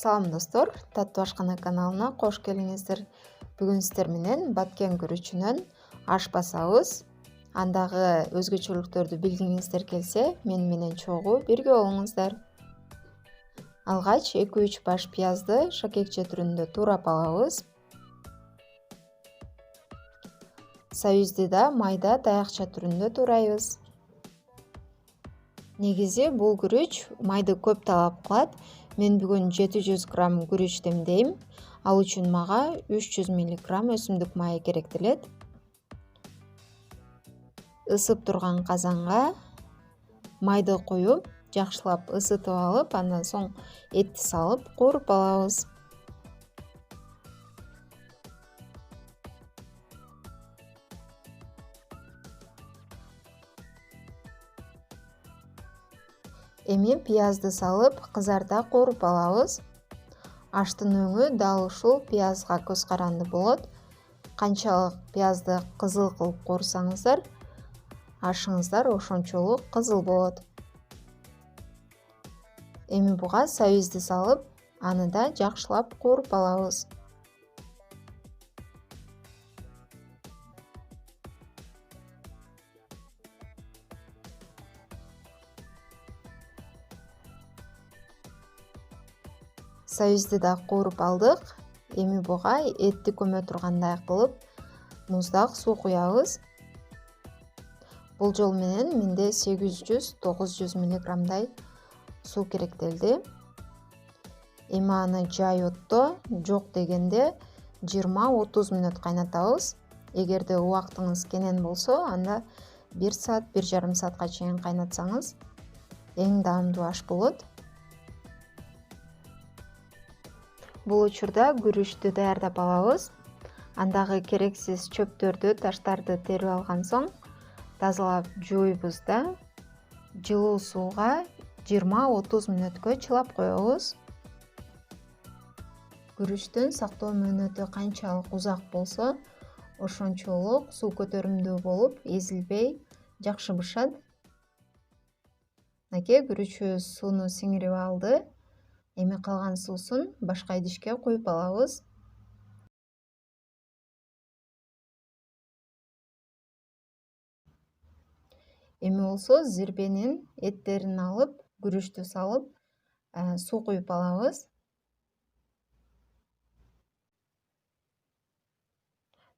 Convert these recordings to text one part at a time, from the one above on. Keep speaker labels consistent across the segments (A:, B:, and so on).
A: Салам достор, Таттуу ашкана каналына кош келиңиздер. Бүгүн сиздер менен баткен күрүчүнөн аш басабыз. Андагы өзгөчөлүктөрдү билгиңиздер келсе, мен менен чогуу бирге болуңуздар. Алгач 2-3 баш пиязды шакекче түрүндө туурап алабыз. Сабизди да майда таякча түрүндө туурайбыз. Негизи бул күрүч майды көп талап кылат. Мен бүгүн 700 грамм күрүч демдейм. Ал үчүн мага 300 мг өсүмдүк майы керектелет. Ысып турган казанга майды коюп, жакшылап ысытып алып, андан соң этти салып кууруп алабыз. Эми пиязды салып, кызарта кууруп алабыз. Аштын өңү дал ушул пиязга көз каранды болот. Канчалык пиязды кызыл кылып куурсаңыздар, ашыңыздар ошончолук кызыл болот. Эми буга сабизди салып, аны да жакшылап кууруп алабыз. Сабизди да кууруп алдык. Эми буга этти көмө тургандай кылып муздак суу куябыз. Бул жол менен менде 800-900 мг суу керектелди. Эми аны жай отто, жок дегенде 20-30 мүнөт кайнатабыз. Эгерде убактыңыз кенен болсо, анда 1 саат, 1,5 саатка чейин кайнатсаңыз эң даамдуу аш болот. Бул учурда күрүчтү даярдап алабыз. Андагы керексиз чөптөрдү, таштарды терип алган соң тазалап жууйбуз да жылуу сууга 20-30 мүнөткө чылап коебуз. Күрүчтүн сактоо мөөнөтү канчалык узак болсо, ошончолук суу көтөрүмдүү болуп, эзилбей жакшы бышат. Мынакей күрүчүбүз сууну сиңирип алды. Эми калган суусун башка идишке куюп алабыз. Эми болсо зирбенин эттерин алып, күрүчтү салып, суу куюп алабыз.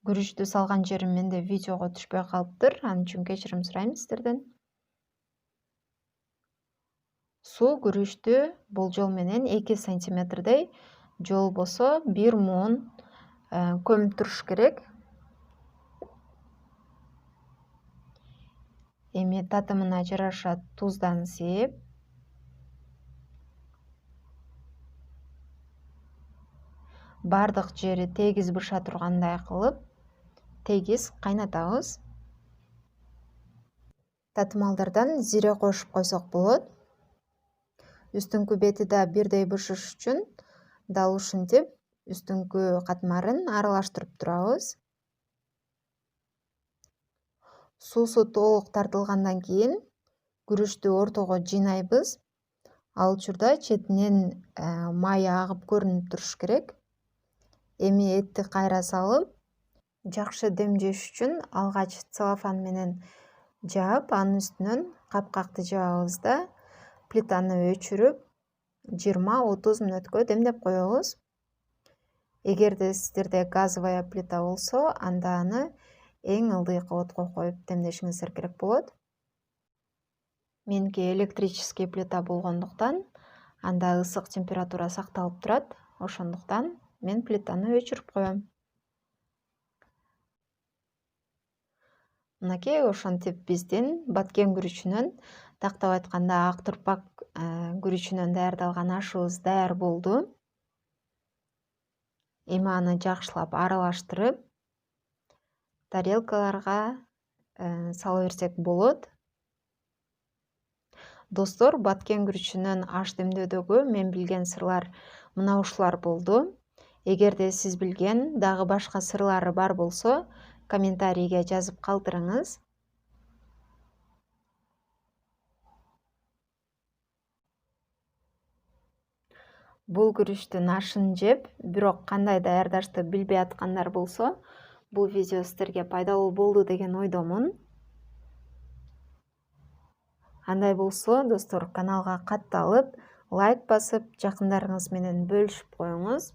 A: Күрүчтү салган жерим менде видеого түшпөй калыптыр, ал үчүн кечирим сурайм сиздерден. Суу күрүчтү болжол менен 2 сантиметрдей, же болбосо 1 муун көмүп туруш керек. Эми татымына жараша туздан сээп, бардык жери тегиз быша тургандай кылып, тегиз кайнатабыз. Татымалдардан зире кошуп койсок болот. Үстүңкү бети да бирдей бышыш үчүн дал ушинтип үстүңкү катмарын аралаштырып турабыз. Суусу толук тартылгандан кийин күрүчтү ортого жыйнайбыз. Ал учурда четинен май агып көрүнүп туруш керек. Эми этти кайра салып, жакшы демдеш үчүн алгач целлофан менен жаап, анын үстүнөн капкакты жабабыз да плитаны өчүрүп 20-30 мүнөткө демдеп коебуз. Эгерде сиздерде газовая плита болсо, анда аны эң ылдыйкы отко коюп демдешиңиздер керек болот. Меники электрический плита болгондуктан анда ысык температура сакталып турат. Ошондуктан мен плитаны өчүрүп коем. Мынакей ошентип биздин баткен күрүчүнөн, тактап айтканда ак турпак күрүчүнөн даярдалган ашыбыз даяр болду. Эми аны жакшылап аралаштырып, тарелкаларга сала берсек болот. Достор, баткен күрүчүнөн аш демдөөдөгү мен билген сырлар мына ушулар болду. Эгерде сиз билген дагы башка сырлары бар болсо, комментарийге жазып калтырыңыз. бул күрүчтүн ашын жеп, бирок кандай даярдашты билбей аткандар болсо, бул видео сиздерге пайдалуу болду деген ойдомун. Андай болсо, достор, каналга катталып, лайк басып, жакындарыңыз менен бөлүшүп коюңуз.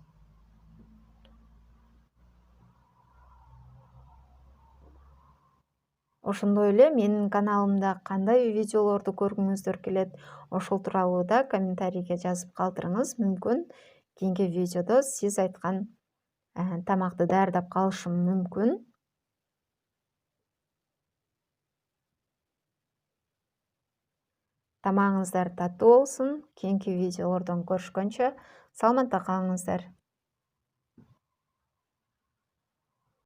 A: Ошондой эле менин каналымда кандай видеолорду көргүңүздөр келет, ошол тууралуу да комментарийге жазып калтырыңыз. Мүмкүн кийинки видеодо сиз айткан тамакты даярдап калышым мүмкүн. Тамагыңыздар таттуу болсун. Кийинки видеолордон көрүшкөнчө саламатта калыңыздар.